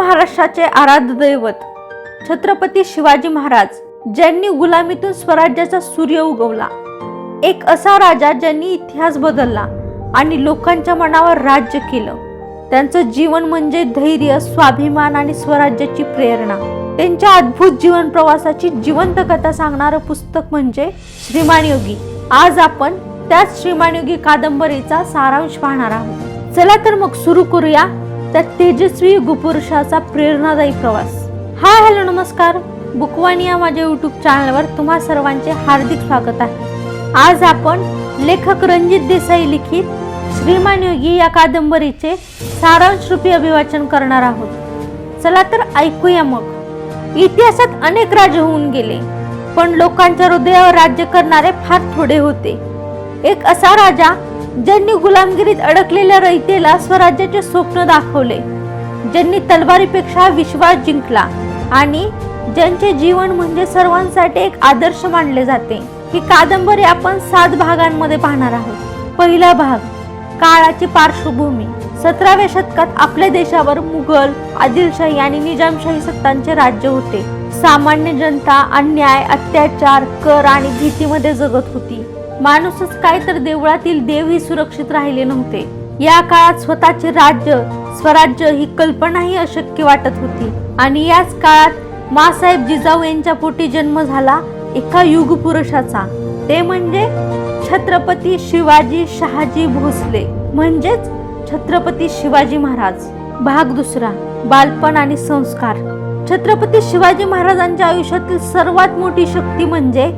महाराष्ट्राचे आराध्य दैवत छत्रपती शिवाजी महाराज, ज्यांनी गुलामीतून स्वराज्याचा सूर्य उगवला, एक असा राजा ज्यांनी इतिहास बदलला आणि लोकांच्या मनावर राज्य केलं. त्यांचं जीवन म्हणजे धैर्य, स्वाभिमान आणि स्वराज्याची प्रेरणा. त्यांच्या अद्भुत जीवन प्रवासाची जिवंत कथा सांगणारं पुस्तक म्हणजे श्रीमान योगी. आज आपण त्याच श्रीमान योगी कादंबरीचा सारांश पाहणार आहोत. चला तर मग सुरू करूया त्या तेजस्वी युगपुरुषाचा प्रेरणादायी प्रवास. हाय, हॅलो, नमस्कार. बुकवाणी या माझ्या यूट्यूब चॅनलवर तुम्हा सर्वांचे हार्दिक स्वागत आहे. आज आपण लेखक रणजित देसाई लिखित श्रीमान योगी या कादंबरीचे सारांश रूपी अभिवाचन करणार आहोत. चला तर ऐकूया मग. इतिहासात अनेक राजे होऊन गेले, पण लोकांच्या हृदयावर राज्य करणारे फार थोडे होते. एक असा राजा ज्यांनी गुलामगिरीत अडकलेल्या रयतेला स्वराज्याचे स्वप्न दाखवले, ज्यांनी तलवारीपेक्षा विश्वास जिंकला आणि ज्यांचे जीवन म्हणजे सर्वांसाठी एक आदर्श मानले जाते. ही कादंबरी आपण 7 भागांमध्ये पाहणार आहोत. पहिला भाग, काळाची पार्श्वभूमी. 17व्या शतकात आपल्या देशावर मुघल, आदिलशाही आणि निजामशाही सत्तांचे राज्य होते. सामान्य जनता अन्याय, अत्याचार, कर आणि भीतीमध्ये जगत होती. माणूसच काय तर देवळातील देवही सुरक्षित राहिले नव्हते. या काळात स्वतःचे राज्य, स्वराज्य ही कल्पनाही अशक्य वाटत होती. आणि याच काळात मासाहेब जिजाऊ यांच्या पोटी जन्म झाला एका युगपुरुषाचा. ते म्हणजे छत्रपती शिवाजी शहाजी भोसले, म्हणजेच छत्रपती शिवाजी महाराज. भाग दुसरा, बालपण आणि संस्कार. छत्रपती शिवाजी महाराजांच्या आयुष्यातील सर्वात मोठी शक्ती म्हणजे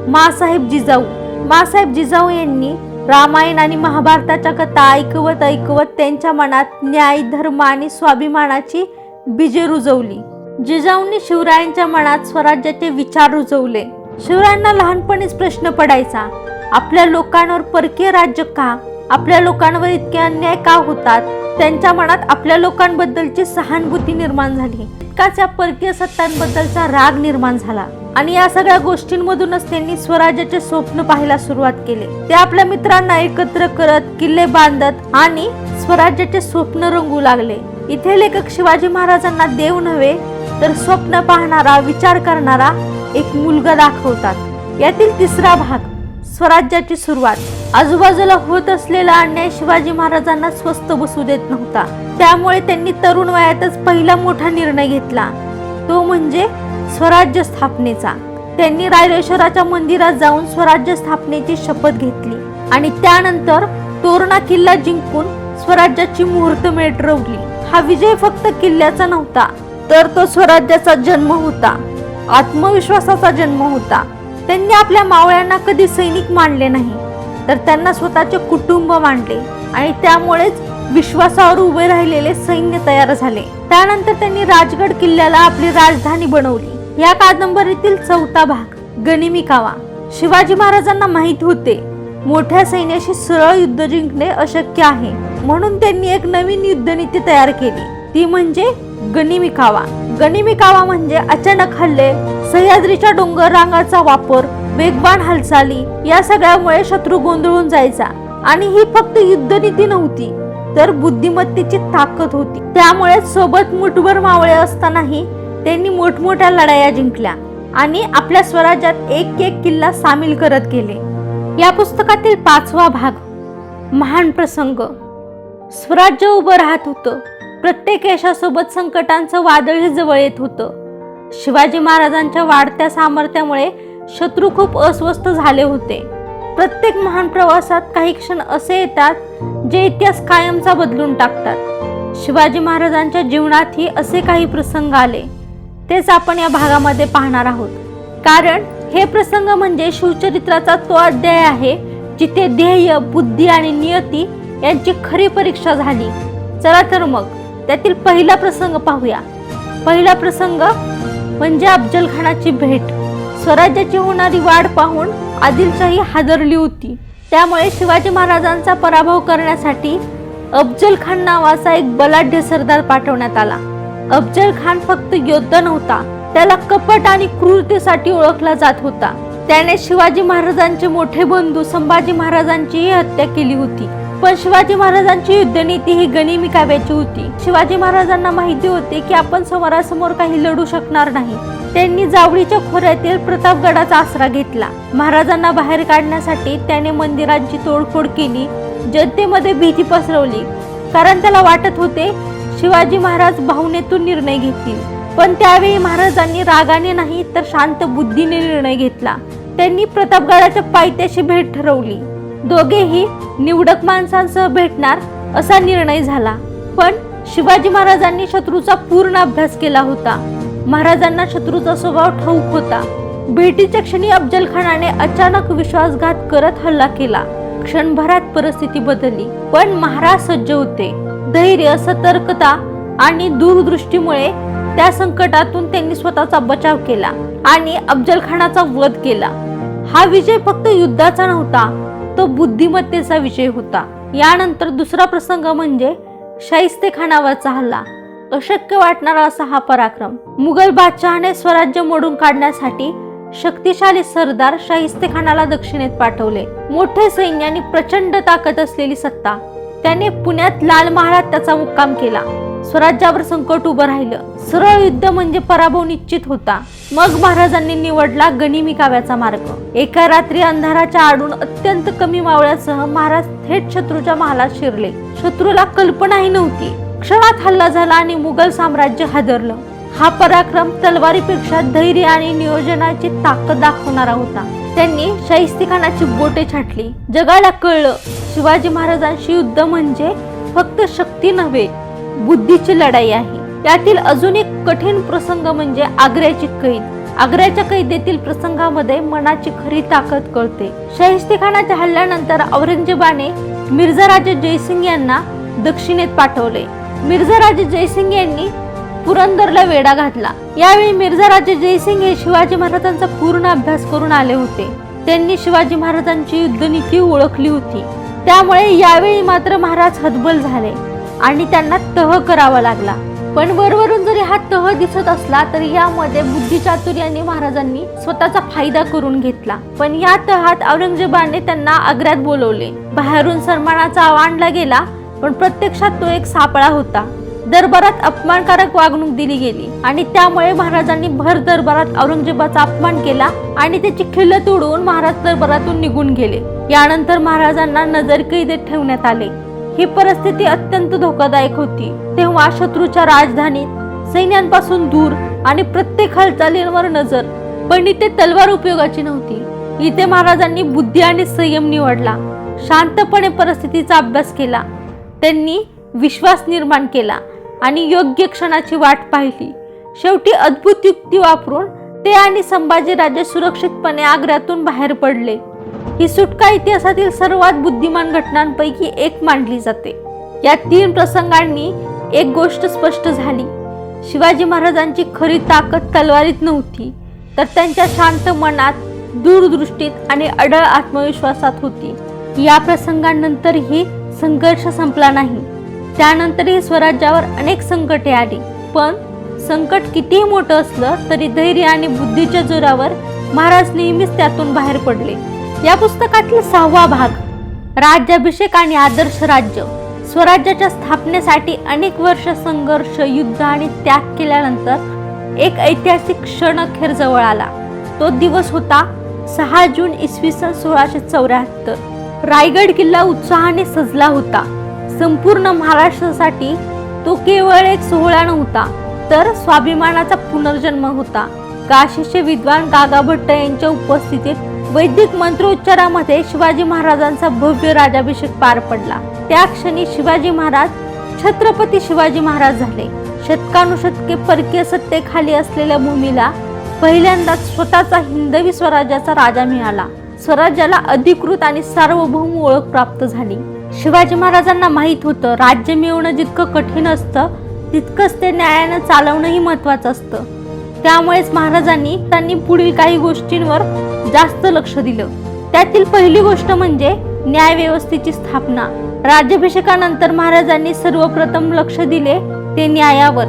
मासाहेब जिजाऊ. मासाहेब जिजाऊ यांनी रामायण आणि महाभारताच्या कथा ऐकवत ऐकवत त्यांच्या मनात न्याय, धर्म आणि स्वाभिमानाची बीजे रुजवली. जिजाऊंनी शिवरायांच्या मनात स्वराज्याचे विचार रुजवले. शिवरायांना लहानपणीच प्रश्न पडायचा, आपल्या लोकांवर परकीय राज्य का? आपल्या लोकांवर इतके अन्याय का होतात? त्यांच्या मनात आपल्या लोकांबद्दलची सहानुभूती निर्माण झाली. इतकाच या परकीय सत्तांबद्दलचा राग निर्माण झाला आणि या सगळ्या गोष्टींमधूनच त्यांनी स्वराज्याचे स्वप्न पाहायला सुरुवात केले. ते आपल्या मित्रांना एकत्र करत, किल्ले बांधत आणि स्वराज्याचे स्वप्न रंगू लागले. इथे लेखक शिवाजी महाराजांना देव नव्हे तर स्वप्न पाहणारा, विचार करणारा एक मुलगा दाखवतात. यातील तिसरा भाग, स्वराज्याची सुरुवात. आजूबाजूला होत असलेला अन्याय शिवाजी महाराजांना स्वस्थ बसू देत नव्हता. त्यामुळे त्यांनी तरुण वयातच पहिला मोठा निर्णय घेतला, तो म्हणजे स्वराज्य स्थापनेचा. त्यांनी रायरेश्वराच्या मंदिरात जाऊन स्वराज्य स्थापनेची शपथ घेतली आणि त्यानंतर तोरणा किल्ला जिंकून स्वराज्याची मुहूर्तमेढ रोवली. हा विजय फक्त किल्ल्याचा नव्हता, तर तो स्वराज्याचा जन्म होता, आत्मविश्वासाचा जन्म होता. त्यांनी आपल्या मावळ्यांना कधी सैनिक मानले नाही, तर त्यांना स्वतःचे कुटुंब मानले आणि त्यामुळेच विश्वासावर उभे राहिलेले सैन्य तयार झाले. त्यानंतर त्यांनी राजगड किल्ल्याला आपली राजधानी बनवली. या कादंबरीतील चौथा भाग, गनिमी कावा. शिवाजी महाराजांना माहित होते मोठ्या सैन्याशी सरळ युद्ध जिंकणे अशक्य आहे, म्हणून त्यांनी एक नवीन युद्धनीती तयार केली, ती म्हणजे गनिमी कावा. गनिमी कावा म्हणजे अचानक हल्ले, सह्याद्रीच्या डोंगर रांगाचा वापर, वेगवान हालचाली. या सगळ्यामुळे शत्रू गोंधळून जायचा. आणि ही फक्त युद्धनीती नव्हती, तर बुद्धिमत्तेची ताकद होती. त्यामुळे सोबत मुठभर मावळे असतानाही त्यांनी मोठमोठ्या लढाया जिंकल्या आणि आपल्या स्वराज्यात एक एक किल्ला सामील करत गेले. या पुस्तकातील 5वा भाग, महान प्रसंग. स्वराज्य उभं राहत होतं. प्रत्येक यशासोबत संकटांचं वादळही जवळ येत होतं. शिवाजी महाराजांच्या वाढत्या सामर्थ्यामुळे शत्रू खूप अस्वस्थ झाले होते. प्रत्येक महान प्रवासात काही क्षण असे येतात जे इतिहास कायमचा बदलून टाकतात. शिवाजी महाराजांच्या जीवनातही असे काही प्रसंग आले. तेच आपण या भागामध्ये पाहणार आहोत. कारण हे प्रसंग म्हणजे शिवचरित्राचा तो अध्याय आहे जिथे ध्येय, बुद्धी आणि नियती यांची खरी परीक्षा झाली. चला तर मग त्यातील पहिला प्रसंग पाहूया. पहिला प्रसंग म्हणजे अफजल खानाची भेट. स्वराज्याची होणारी वाढ पाहून आदिलशाही हादरली होती. त्यामुळे शिवाजी महाराजांचा पराभव करण्यासाठी अफजल खान नावाचा एक बलाढ्य सरदार पाठवण्यात आला. अफजल खान फक्त योद्धा नव्हता, त्याला कपट आणि क्रूरतेसाठी ओळखला जात होता. त्याने शिवाजी महाराजांचे मोठे बंधू संभाजी महाराजांचीही हत्या केली होती. पण शिवाजी महाराजांची युद्धनीती ही गनिमी काव्याची होती. शिवाजी महाराजांना माहिती होते की आपण समोरासमोर काही लढू शकणार नाही. त्यांनी जावळीच्या खोऱ्यातील प्रतापगडाचा आसरा घेतला. महाराजांना बाहेर काढण्यासाठी त्याने मंदिरांची तोडफोड केली, जनतेमध्ये भीती पसरवली, कारण त्याला वाटत होते शिवाजी महाराज भावनेतून निर्णय घेतील. पण त्यावेळी महाराजांनी रागाने नाही तर शांत बुद्धीने निर्णय घेतला. त्यांनी प्रतापगडाच्या पायथ्याशी भेट ठरवली. दोघेही निवडक माणसांसह भेटणार असा निर्णय झाला. पण शिवाजी महाराजांनी शत्रूचा पूर्ण अभ्यास केला होता. महाराजांना शत्रूचा स्वभाव ठाऊक होता. भेटीच्या क्षणी अफजल खानाने अचानक विश्वासघात करत हल्ला केला. क्षणभरात परिस्थिती बदलली, पण महाराज सज्ज होते. धैर्य, सतर्कता आणि दूरदृष्टीमुळे त्या संकटातून त्यांनी स्वतःचा बचाव केला आणि अफजल खानाचा वध केला. हा विजय फक्त युद्धाचा नव्हता, तो बुद्धिमत्तेचा विजय होता. यानंतर दुसरा प्रसंग म्हणजे शाहिस्तेखानावरचा हल्ला. अशक्य वाटणारा असा हा पराक्रम. मुघल बादशहाने स्वराज्य मोडून काढण्यासाठी शक्तिशाली सरदार शाहिस्तेखानाला दक्षिणेत पाठवले. मोठे सैन्य आणि प्रचंड ताकद असलेली सत्ता. त्याने पुण्यात लाल महालात त्याचा मुक्काम केला. स्वराज्यावर संकट उभं राहिलं. सरळ युद्ध म्हणजे पराभव निश्चित होता. मग महाराजांनी निवडला गनिमी काव्याचा मार्ग. एका रात्री अंधाराच्या आडून अत्यंत कमी मावळ्यासह महाराज थेट शत्रूच्या महालात शिरले. शत्रूला कल्पनाही नव्हती. क्षणात हल्ला झाला आणि मुघल साम्राज्य हादरलं. हा पराक्रम तलवारीपेक्षा धैर्य आणि नियोजनाची ताकद दाखवणारा होता. त्यांनी शाहिस्तेखानाची बोटे छाटली. जगाला कळलं शिवाजी महाराजांशी युद्ध म्हणजे फक्त शक्ती नव्हे, बुद्धीची लढाई आहे. यातील अजून एक कठीण प्रसंग म्हणजे आग्र्याची कैद. आग्र्याच्या कैदेतील प्रसंगामध्ये मनाची खरी ताकद कळते. शाहिस्तेखानाच्या हल्ल्यानंतर औरंगजेबाने मिर्झा राजे जयसिंग यांना दक्षिणेत पाठवले. मिर्झा राजे जयसिंग यांनी पुरंदरला वेढा घातला. यावेळी मिर्झा राजे जयसिंग हे शिवाजी महाराजांचा पूर्ण अभ्यास करून आले होते. त्यांनी शिवाजी महाराजांची युद्धनीती ओळखली होती. त्यामुळे यावेळी मात्र महाराज हतबल झाले आणि त्यांना तह करावा लागला. पण वरवरून जरी हा तह दिसत असला तरी यामध्ये बुद्धिचातुर्याने महाराजांनी स्वतःचा फायदा करून घेतला. पण या तहात औरंगजेबाने त्यांना आग्र्यात बोलवले. बाहेरून सन्मानाचा आवाहनला गेला, पण प्रत्यक्षात तो एक सापळा होता. दरबारात अपमानकारक वागणूक दिली गेली आणि त्यामुळे महाराजांनी भर दरबारात औरंगजेबाचा अपमान केला आणि त्याची खिल्लत उडवून महाराज दरबारातून निघून गेले. यानंतर महाराजांना नजरकैदेत ठेवण्यात आले. ही परिस्थिती अत्यंत धोकादायक होती. तेव्हा शत्रूच्या राजधानीत सैन्यांपासून दूर आणि प्रत्येक हालचालींवर नजर, पण इथे तलवार उपयोगाची नव्हती. इथे महाराजांनी बुद्धी आणि संयम निवडला. शांतपणे परिस्थितीचा अभ्यास केला. त्यांनी विश्वास निर्माण केला आणि योग्य क्षणाची वाट पाहिली. शेवटी अद्भुत युक्ती वापरून ते आणि संभाजीराजे सुरक्षितपणे आग्र्यातून बाहेर पडले. ही सुटका इतिहासातील सर्वात बुद्धिमान घटनांपैकी एक मानली जाते. या 3 प्रसंगांनी एक गोष्ट स्पष्ट झाली. शिवाजी महाराजांची खरी ताकद तलवारीत नव्हती, तर त्यांच्या शांत मनात, दूरदृष्टीत आणि अढळ आत्मविश्वासात होती. या प्रसंगानंतरही संघर्ष संपला नाही. त्यानंतरही स्वराज्यावर अनेक संकटे आली, पण संकट कितीही मोठं असलं तरी धैर्य आणि बुद्धीच्या जोरावर महाराज नेहमीच त्यातून बाहेर पडले. या पुस्तकातील 6वा भाग, राज्याभिषेक आणि आदर्श राज्य. स्वराज्याच्या स्थापनेसाठी अनेक वर्ष संघर्ष, युद्ध आणि त्याग केल्यानंतर एक ऐतिहासिक क्षण अखेर जवळ आला. तो दिवस होता 6 जून इसवी सन 1674. रायगड किल्ला उत्साहाने सजला होता. संपूर्ण महाराष्ट्रासाठी तो केवळ एक सोहळा नव्हता, तर स्वाभिमानाचा पुनर्जन्म होता. काशीचे विद्वान गागा भट्ट यांच्या उपस्थितीत वैदिक मंत्रोच्चारामध्ये शिवाजी महाराजांचा भव्य राज्याभिषेक पार पडला. त्या क्षणी शिवाजी महाराज छत्रपती शिवाजी महाराज झाले. शतकानुशतके परकीय सत्तेखाली असलेल्या भूमीला पहिल्यांदाच स्वतःचा हिंदवी स्वराज्याचा राजा मिळाला. स्वराज्याला अधिकृत आणि सार्वभौम ओळख प्राप्त झाली. शिवाजी महाराजांना माहित होतं, राज्य मिळवणं जितकं कठीण असतं तितकंच ते न्यायानं चालवणंही महत्वाचं असतं. त्यामुळेच महाराजांनी पुढील काही गोष्टींवर जास्त लक्ष दिलं. त्यातील पहिली गोष्ट म्हणजे न्यायव्यवस्थेची स्थापना. राज्याभिषेकानंतर महाराजांनी सर्वप्रथम लक्ष दिले ते न्यायावर.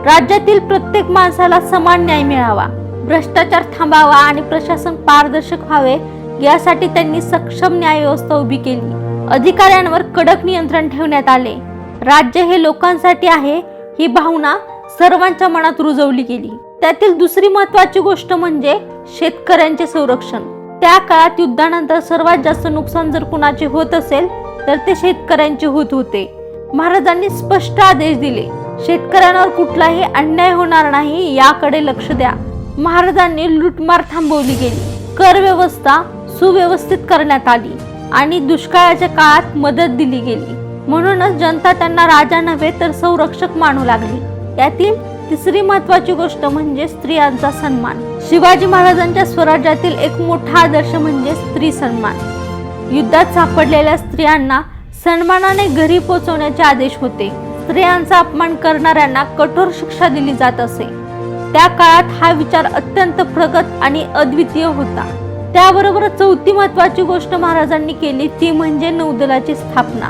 राज्यातील प्रत्येक माणसाला समान न्याय मिळावा, भ्रष्टाचार थांबावा आणि प्रशासन पारदर्शक व्हावे यासाठी त्यांनी सक्षम न्यायव्यवस्था उभी केली. अधिकाऱ्यांवर कडक नियंत्रण ठेवण्यात आले. राज्य हे लोकांसाठी आहे ही भावना सर्वांच्या मनात रुजवली गेली. त्यातील दुसरी महत्त्वाची गोष्ट म्हणजे शेतकऱ्यांचे संरक्षण. त्या काळात युद्धानंतर सर्वात जास्त नुकसान जर कुणाचे होत असेल तर ते शेतकऱ्यांचे होत होते. महाराजांनी स्पष्ट आदेश दिले, शेतकऱ्यांवर कुठलाही अन्याय होणार नाही याकडे लक्ष द्या. महाराजांनी लूटमार थांबवली गेली, कर व्यवस्था सुव्यवस्थित करण्यात आली आणि दुष्काळाच्या काळात मदत दिली गेली. म्हणूनच जनता त्यांना राजा नव्हे तर संरक्षक मानू लागली. यातील तिसरी महत्त्वाची गोष्ट म्हणजे स्त्रियांचा सन्मान. शिवाजी महाराजांच्या स्वराज्यातील एक मोठा आदर्श म्हणजे स्त्री सन्मान. युद्धात सापडलेल्या स्त्रियांना सन्मानाने घरी पोहोचवण्याचे आदेश होते. स्त्रियांचा अपमान करणाऱ्यांना कठोर शिक्षा दिली जात असे. त्या काळात हा विचार अत्यंत प्रगत आणि अद्वितीय होता. त्याबरोबर चौथी महत्त्वाची गोष्ट महाराजांनी केली ती म्हणजे नौदलाची स्थापना.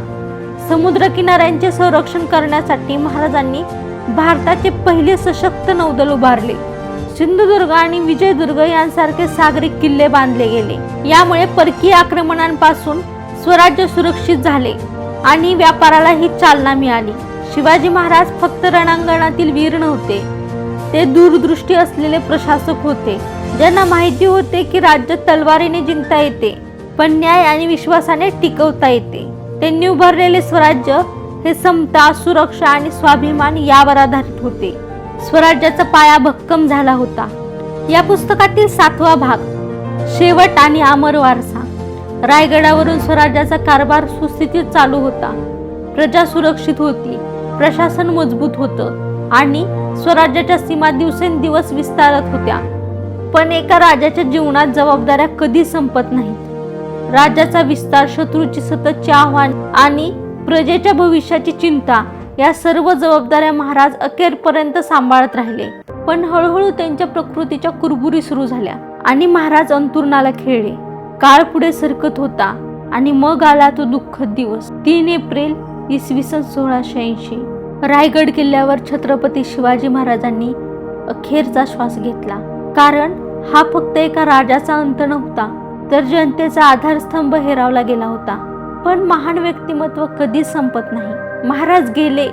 समुद्र किनाऱ्यांचे संरक्षण करण्यासाठी महाराजांनी भारताचे पहिले सशक्त नौदल उभारले. सिंधुदुर्ग आणि विजयदुर्ग यांसारखे सागरी किल्ले बांधले गेले. यामुळे परकीय आक्रमणांपासून स्वराज्य सुरक्षित झाले आणि व्यापारालाही चालना मिळाली. शिवाजी महाराज फक्त रणांगणातील वीर नव्हते, ते दूरदृष्टी असलेले प्रशासक होते, ज्यांना माहिती होते की राज्य तलवारीने जिंकता येते पण न्याय आणि विश्वासाने टिकवता येते. त्यांनी उभारलेले स्वराज्य हे समता, सुरक्षा आणि स्वाभिमान यावर आधारित होते. स्वराज्याचा पाया भक्कम झाला होता. या पुस्तकातील 7वा भाग, शेवट आणि अमर वारसा. रायगडावरून स्वराज्याचा कारभार सुस्थितीत चालू होता. प्रजा सुरक्षित होती, प्रशासन मजबूत होतं आणि स्वराज्याच्या सीमा दिवसेंदिवस विस्तारत होत्या. पण एका राजाच्या जीवनात जबाबदाऱ्या कधी संपत नाहीत. राज्याचा विस्तार, शत्रूची सततची आव्हान आणि प्रजेच्या भविष्याची चिंता या सर्व जबाबदाऱ्या महाराज अखेरपर्यंत सांभाळत राहिले. पण हळूहळू त्यांच्या प्रकृतीच्या कुरबुरी सुरू झाल्या आणि महाराज अंतुरणाला खेळले. काळ पुढे सरकत होता आणि मग आला तो दुःखद दिवस, 3 एप्रिल इसवी सन 1680. रायगड किल्ल्यावर छत्रपती शिवाजी महाराजांनी अखेरचा श्वास घेतला. कारण हा फक्त एका राजाचा अंत नव्हता, तर जनतेचा आधारस्तंभ हिरावला गेला होता. पण महान व्यक्तिमत्व कधीच संपत नाही. महाराज गेले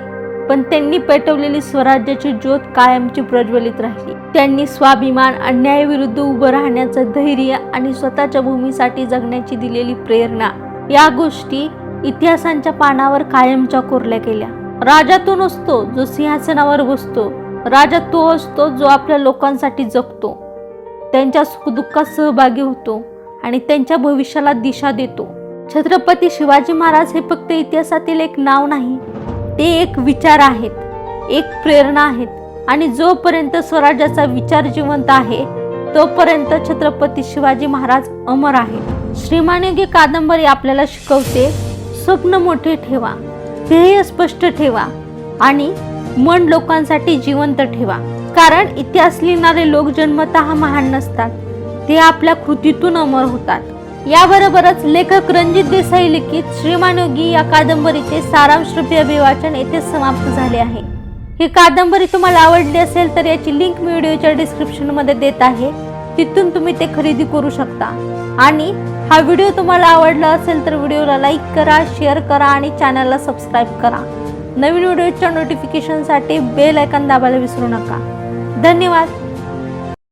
पण त्यांनी पेटवलेली स्वराज्याची ज्योत कायमची प्रज्वलित राहिली. त्यांनी स्वाभिमान, अन्यायाविरुद्ध उभं राहण्याचं धैर्य आणि स्वतःच्या भूमीसाठी जगण्याची दिलेली प्रेरणा या गोष्टी इतिहासांच्या पानावर कायमच्या कोरल्या गेल्या. राजा तो नसतो जो सिंहासनावर बसतो, राजा तो असतो जो आपल्या लोकांसाठी जगतो, त्यांच्या सुखदुःखात सहभागी होतो आणि त्यांच्या भविष्याला दिशा देतो. छत्रपती शिवाजी महाराज हे फक्त इतिहासातील एक नाव नाही, ते एक विचार आहेत, एक प्रेरणा आहेत आणि जोपर्यंत स्वराज्याचा विचार जिवंत आहे तोपर्यंत छत्रपती शिवाजी महाराज अमर आहेत. श्रीमान योगी कादंबरी आपल्याला शिकवते, स्वप्न मोठे ठेवा, ध्येय स्पष्ट ठेवा आणि मन लोकांसाठी जिवंत ठेवा. कारण इतिहास लिहिणारे लोक जन्मतः महान नसतात, ते आपल्या कृतीतून अमर होतात. याबरोबरच लेखक रणजित देसाई लिखित श्रीमान योगी या कादंबरीचे सारांश रूपी अभिवाचन येथे समाप्त झाले आहे. ही कादंबरी तुम्हाला आवडली असेल तर याची लिंक मी व्हिडिओच्या डिस्क्रिप्शन मध्ये देत आहे, तिथून तुम्ही ते खरेदी करू शकता. आणि हा व्हिडिओ तुम्हाला आवडला असेल तर व्हिडिओला लाईक करा, शेअर करा आणि चॅनलला सबस्क्राईब करा. नवीन व्हिडिओच्या नोटिफिकेशनसाठी बेल आयकॉन दाबायला विसरू नका. धन्यवाद.